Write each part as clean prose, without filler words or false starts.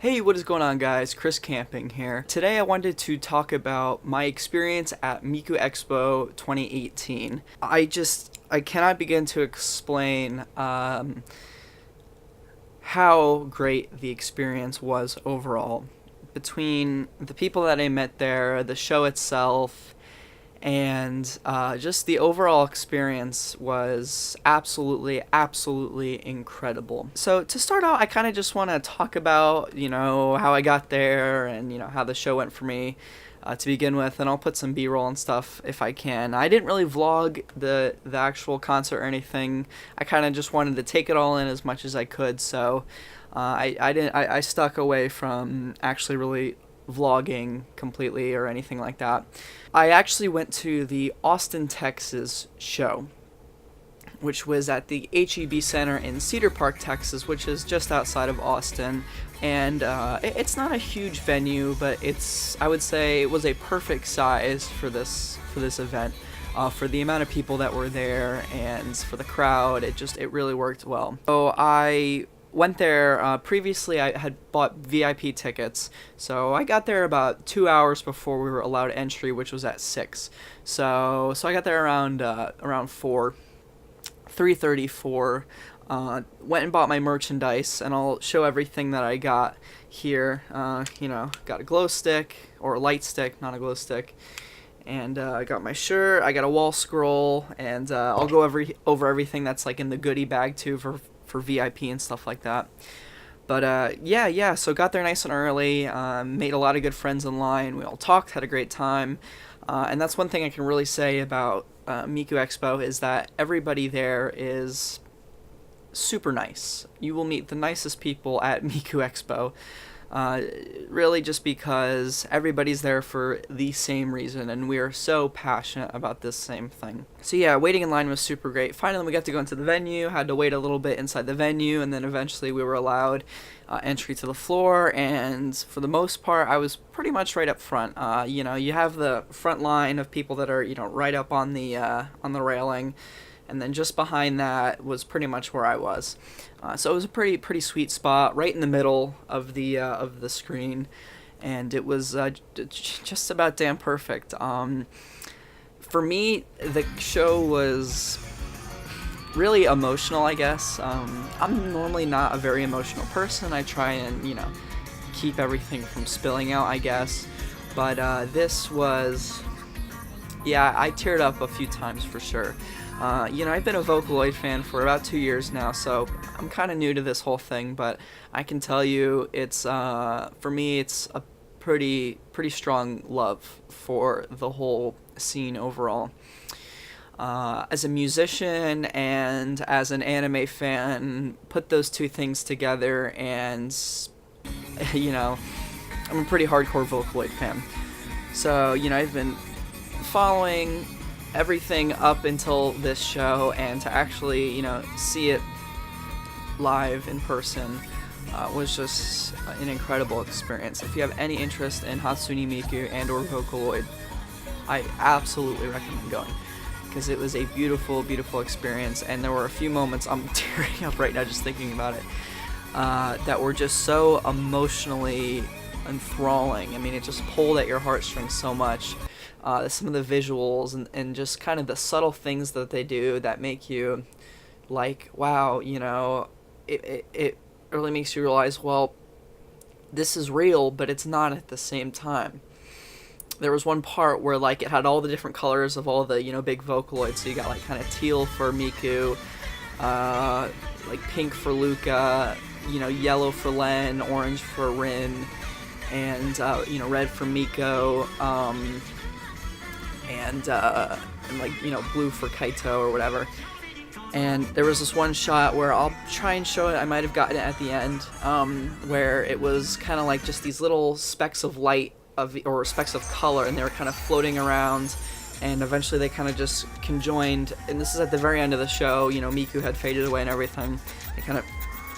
Hey, what is going on, guys? Chris Camping here. Today I wanted to talk about my experience at Miku Expo 2018. I cannot begin to explain how great the experience was overall. Between the people that I met there, the show itself, and just the overall experience was absolutely incredible. So to start out, I kind of just want to talk about, how I got there and, how the show went for me to begin with, and I'll put some B-roll and stuff if I can. I didn't really vlog the actual concert or anything. I kind of just wanted to take it all in as much as I could, so I stuck away from actually really vlogging completely or anything like that. I actually went to the Austin, Texas show, which was at the HEB Center in Cedar Park, Texas, which is just outside of Austin. And it's not a huge venue, but I would say it was a perfect size for this event. For the amount of people that were there and for the crowd, it really worked well. So I went there. Previously I had bought VIP tickets, so I got there about 2 hours before we were allowed entry, which was at 6. So I got there around 3:34. Went and bought my merchandise, and I'll show everything that I got here. Got a glow stick, or a light stick, not a glow stick. And I got my shirt, I got a wall scroll, and I'll go over everything that's like in the goodie bag too for VIP and stuff like that. But so got there nice and early, made a lot of good friends in line. We all talked, had a great time, and that's one thing I can really say about Miku Expo is that everybody there is super nice. You will meet the nicest people at Miku Expo. Really just because everybody's there for the same reason, and we are so passionate about this same thing. So yeah, waiting in line was super great. Finally we got to go into the venue, had to wait a little bit inside the venue, and then eventually we were allowed entry to the floor, and for the most part I was pretty much right up front. You have the front line of people that are right up on the railing, and then just behind that was pretty much where I was. So it was a pretty sweet spot, right in the middle of the screen, and it was just about damn perfect. For me, the show was really emotional, I guess. I'm normally not a very emotional person. I try and keep everything from spilling out, I guess. But this was, yeah, I teared up a few times for sure. I've been a Vocaloid fan for about 2 years now, so I'm kind of new to this whole thing, but I can tell you it's, for me, it's a pretty strong love for the whole scene overall. As a musician and as an anime fan, put those two things together and, I'm a pretty hardcore Vocaloid fan. So, I've been following everything up until this show, and to actually see it live in person was just an incredible experience. If you have any interest in Hatsune Miku and or Vocaloid, I absolutely recommend going, because it was a beautiful experience, and there were a few moments, I'm tearing up right now just thinking about it, that were just so emotionally enthralling. I mean, it just pulled at your heartstrings so much. Some of the visuals and just kind of the subtle things that they do that make you like, wow, it really makes you realize, well, this is real, but it's not at the same time. There was one part where like it had all the different colors of all the big Vocaloids, so you got like kind of teal for Miku, like pink for Luca, yellow for Len, orange for Rin, and red for Miko, and like blue for Kaito or whatever. And there was this one shot where I'll try and show it, I might have gotten it at the end, where it was kind of like just these little specks of light or specks of color, and they were kind of floating around, and eventually they kind of just conjoined. And this is at the very end of the show. Miku had faded away and everything. They kind of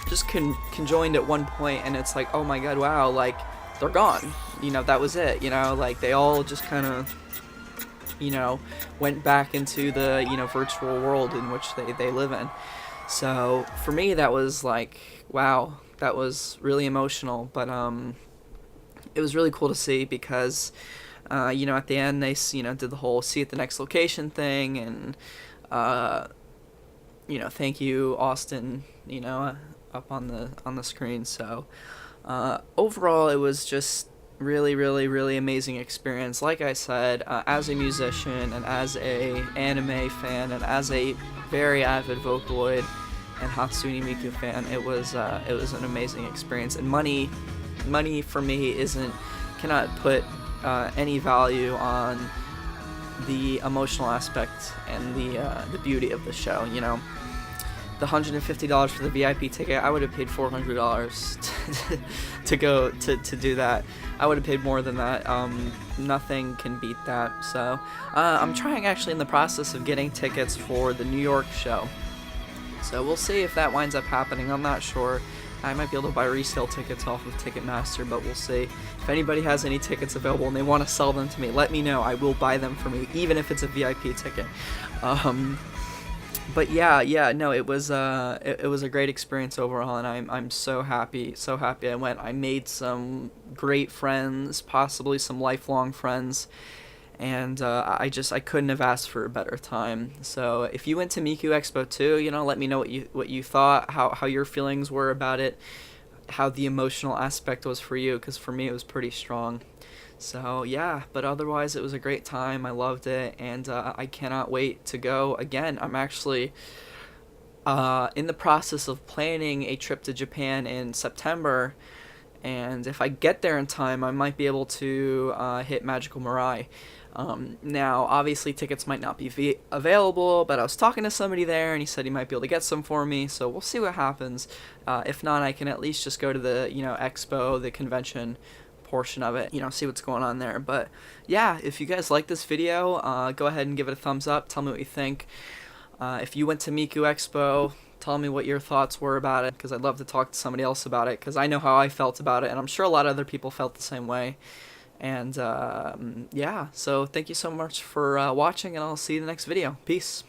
just conjoined at one point, and it's like, oh my god, wow, like they're gone. That was it. Like they all just kind of went back into the, virtual world in which they live in. So for me, that was like, wow, that was really emotional, but it was really cool to see because you know, at the end they did the whole see you at the next location thing, and you know, thank you Austin, you know, up on the screen. So overall, it was just really amazing experience. Like I said, as a musician and as a anime fan and as a very avid Vocaloid and Hatsune Miku fan, it was an amazing experience. And money for me cannot put any value on the emotional aspect and the beauty of the show. You know, the $150 for the VIP ticket, I would have paid $400 to go to do that. I would have paid more than that. Nothing can beat that. So I'm actually in the process of getting tickets for the New York show. So we'll see if that winds up happening. I'm not sure. I might be able to buy resale tickets off of Ticketmaster, but we'll see. If anybody has any tickets available and they want to sell them to me, let me know. I will buy them for me, even if it's a VIP ticket. But yeah, no, it was a great experience overall, and I'm so happy I went. I made some great friends, possibly some lifelong friends, and I couldn't have asked for a better time. So if you went to Miku Expo too, you know, let me know what you thought, how your feelings were about it, how the emotional aspect was for you, because for me it was pretty strong. So yeah, but otherwise it was a great time. I loved it, and I cannot wait to go again. I'm actually in the process of planning a trip to Japan in September, and if I get there in time, I might be able to hit Magical Mirai. Now, obviously, tickets might not be available, but I was talking to somebody there, and he said he might be able to get some for me, so we'll see what happens. If not, I can at least just go to the, expo, the convention portion of it, see what's going on there. But yeah, if you guys like this video, go ahead and give it a thumbs up. Tell me what you think. If you went to Miku Expo, tell me what your thoughts were about it, because I'd love to talk to somebody else about it, because I know how I felt about it, and I'm sure a lot of other people felt the same way. And yeah, so thank you so much for watching, and I'll see you in the next video. Peace.